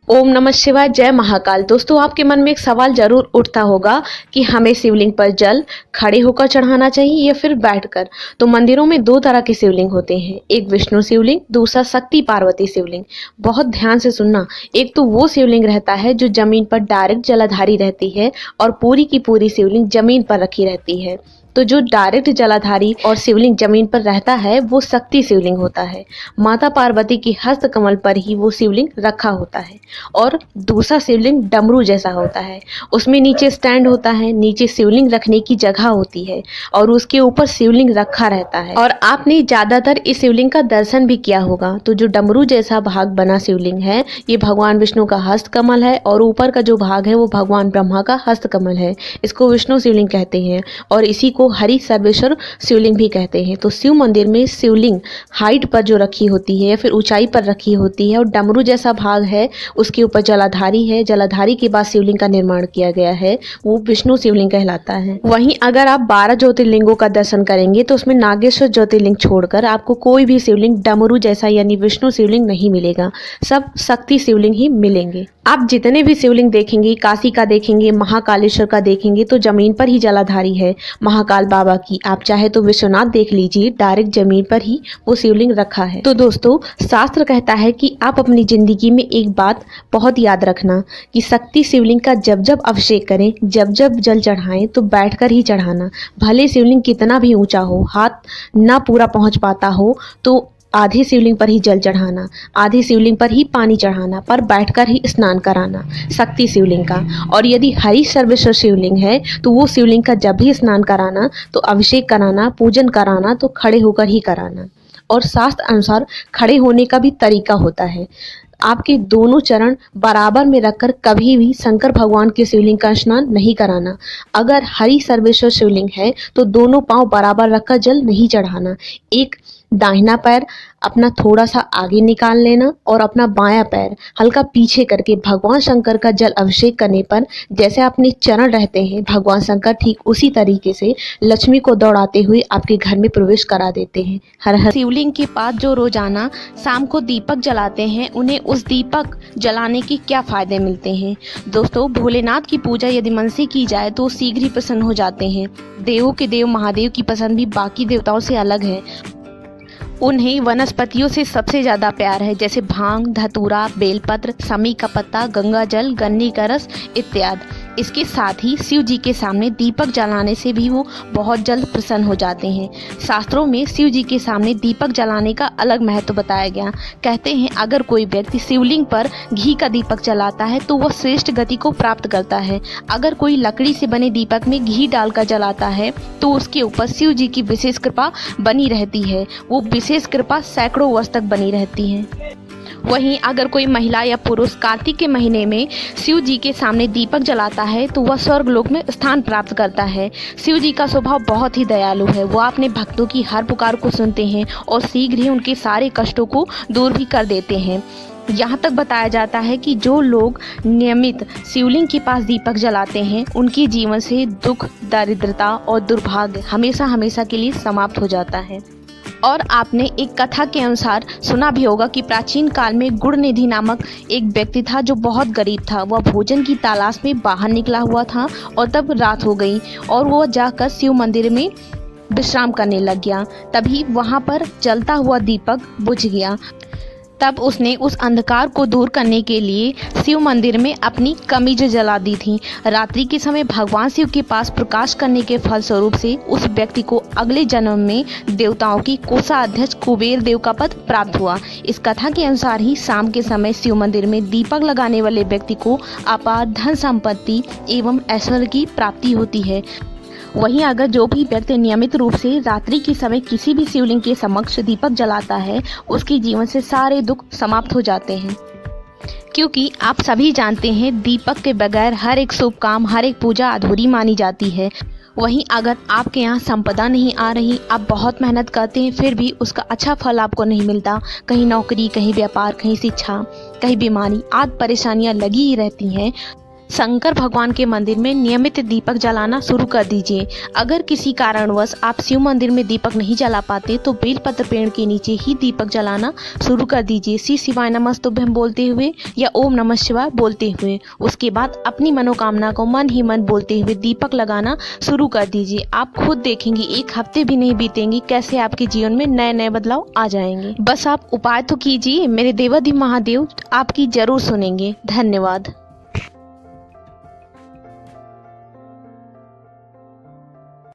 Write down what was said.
ओम नमः शिवाय। जय महाकाल। दोस्तों, आपके मन में एक सवाल जरूर उठता होगा कि हमें शिवलिंग पर जल खड़े होकर चढ़ाना चाहिए या फिर बैठकर। तो मंदिरों में दो तरह के शिवलिंग होते हैं, एक विष्णु शिवलिंग, दूसरा शक्ति पार्वती शिवलिंग। बहुत ध्यान से सुनना। एक तो वो शिवलिंग रहता है जो जमीन पर डायरेक्ट जलाधारी रहती है और पूरी की पूरी शिवलिंग जमीन पर रखी रहती है। तो जो डायरेक्ट जलाधारी और शिवलिंग जमीन पर रहता है वो शक्ति शिवलिंग होता है। माता पार्वती की हस्त कमल पर ही वो शिवलिंग रखा होता है। और दूसरा शिवलिंग डमरू जैसा होता है, उसमें नीचे स्टैंड होता है, नीचे शिवलिंग रखने की जगह होती है और उसके ऊपर शिवलिंग रखा रहता है। और आपने ज्यादातर इस शिवलिंग का दर्शन भी किया होगा। तो जो डमरू जैसा भाग बना शिवलिंग है ये भगवान विष्णु का हस्त कमल है और ऊपर का जो भाग है वो भगवान ब्रह्मा का हस्त कमल है। इसको विष्णु शिवलिंग कहते हैं और इसी को हरि सर्वेश्वर शिवलिंग भी कहते हैं। तो शिव मंदिर में शिवलिंग हाइट पर जो रखी होती है या फिर ऊंचाई पर रखी होती है और डमरू जैसा भाग है उसके ऊपर जलाधारी है। जलाधारी के बाद शिवलिंग का निर्माण किया गया है, वो विष्णु शिवलिंग कहलाता है। वहीं अगर आप 12 ज्योतिर्लिंगों का दर्शन करेंगे तो उसमें नागेश्वर ज्योतिर्लिंग छोड़कर आपको कोई भी शिवलिंग डमरू जैसा यानी विष्णु शिवलिंग नहीं मिलेगा, सब शक्ति शिवलिंग ही मिलेंगे। आप जितने भी शिवलिंग देखेंगे, काशी का देखेंगे, महाकालेश्वर का देखेंगे तो जमीन पर ही जलाधारी है। महाकाल बाबा की आप चाहे तो विश्वनाथ देख लीजिए, डायरेक्ट जमीन पर ही वो शिवलिंग रखा है। तो दोस्तों, शास्त्र कहता है कि आप अपनी जिंदगी में एक बात बहुत याद रखना कि शक्ति शिवलिंग का जब जब अभिषेक करें, जब जब जल चढ़ाएं तो बैठकर ही चढ़ाना। भले शिवलिंग कितना भी ऊंचा हो, हाथ ना पूरा पहुंच पाता हो तो आधी शिवलिंग पर ही जल चढ़ाना, आधी शिवलिंग पर ही पानी चढ़ाना, पर बैठकर ही स्नान कराना शक्ति शिवलिंग का। और यदि हरि सर्वेश्वर शिवलिंग है तो वो शिवलिंग का जब भी स्नान कराना तो अभिषेक कराना, पूजन कराना तो खड़े होकर ही कराना। और शास्त्र अनुसार खड़े होने का भी तरीका होता है। आपके दोनों चरण बराबर में रखकर कभी भी शंकर भगवान के शिवलिंग का स्नान नहीं कराना। अगर हरि सर्वेश्वर शिवलिंग है तो दोनों पांव बराबर रखकर जल नहीं चढ़ाना। एक दाहिना पैर अपना थोड़ा सा आगे निकाल लेना और अपना बायां पैर हल्का पीछे करके भगवान शंकर का जल अभिषेक करने पर जैसे अपने चरण रहते हैं, भगवान शंकर ठीक उसी तरीके से लक्ष्मी को दौड़ाते हुए आपके घर में प्रवेश करा देते हैं। हर हर। शिवलिंग के पास जो रोजाना शाम को दीपक जलाते हैं उन्हें उस दीपक जलाने के क्या फायदे मिलते हैं? दोस्तों, भोलेनाथ की पूजा यदि मन से की जाए तो शीघ्र ही प्रसन्न हो जाते हैं। देवों के देव महादेव की पसंद भी बाकी देवताओं से अलग है। उन्हें वनस्पतियों से सबसे ज्यादा प्यार है, जैसे भांग, धतूरा, बेलपत्र, समी का पत्ता, गंगा जल, गन्ने का रस इत्यादि। इसके साथ ही शिव जी के सामने दीपक जलाने से भी वो बहुत जल्द प्रसन्न हो जाते हैं। शास्त्रों में शिव जी के सामने दीपक जलाने का अलग महत्व बताया गया। कहते हैं अगर कोई व्यक्ति शिवलिंग पर घी का दीपक जलाता है तो वह श्रेष्ठ गति को प्राप्त करता है। अगर कोई लकड़ी से बने दीपक में घी डालकर जलाता है तो उसके ऊपर शिव जी की विशेष कृपा बनी रहती है। वो विशेष कृपा सैकड़ों वर्ष तक बनी रहती है। वहीं अगर कोई महिला या पुरुष कार्तिक के महीने में शिव जी के सामने दीपक जलाता है तो वह स्वर्ग लोक में स्थान प्राप्त करता है। शिव जी का स्वभाव बहुत ही दयालु है। वह अपने भक्तों की हर पुकार को सुनते हैं और शीघ्र ही उनके सारे कष्टों को दूर भी कर देते हैं। यहाँ तक बताया जाता है कि जो लोग नियमित शिवलिंग के पास दीपक जलाते हैं उनके जीवन से दुख, दरिद्रता और दुर्भाग्य हमेशा हमेशा के लिए समाप्त हो जाता है। और आपने एक कथा के अनुसार सुना भी होगा कि प्राचीन काल में गुणनिधि नामक एक व्यक्ति था जो बहुत गरीब था। वह भोजन की तलाश में बाहर निकला हुआ था और तब रात हो गई और वह जाकर शिव मंदिर में विश्राम करने लग गया। तभी वहां पर जलता हुआ दीपक बुझ गया। तब उसने उस अंधकार को दूर करने के लिए शिव मंदिर में अपनी कमीज जला दी थी। रात्रि के समय भगवान शिव के पास प्रकाश करने के फलस्वरूप से उस व्यक्ति को अगले जन्म में देवताओं की कोषाध्यक्ष कुबेर देव का पद प्राप्त हुआ। इस कथा के अनुसार ही शाम के समय शिव मंदिर में दीपक लगाने वाले व्यक्ति को अपार धन संपत्ति एवं ऐश्वर्य की प्राप्ति होती है। वहीं अगर जो भी व्यक्ति नियमित रूप से रात्रि के समय किसी भी शिवलिंग के समक्ष दीपक जलाता है उसके जीवन से सारे दुख समाप्त हो जाते हैं। क्योंकि आप सभी जानते हैं दीपक के बगैर हर एक शुभ काम, हर एक पूजा अधूरी मानी जाती है। वहीं अगर आपके यहाँ संपदा नहीं आ रही, आप बहुत मेहनत करते हैं फिर भी उसका अच्छा फल आपको नहीं मिलता, कहीं नौकरी, कहीं व्यापार, कहीं शिक्षा, कहीं बीमारी आदि परेशानियां लगी ही रहती हैं, शंकर भगवान के मंदिर में नियमित दीपक जलाना शुरू कर दीजिए। अगर किसी कारणवश आप शिव मंदिर में दीपक नहीं जला पाते तो बेलपत्र पेड़ के नीचे ही दीपक जलाना शुरू कर दीजिए। श्री शिवाय नमस्तुभ्यं बोलते हुए या ओम नमः शिवाय बोलते हुए। उसके बाद अपनी मनोकामना को मन ही मन बोलते हुए दीपक लगाना शुरू कर दीजिए। आप खुद देखेंगे एक हफ्ते भी नहीं बीतेंगे कैसे आपके जीवन में नए नए बदलाव आ जाएंगे। बस आप उपाय तो कीजिए, मेरे देवाधिदेव महादेव आपकी जरूर सुनेंगे। धन्यवाद।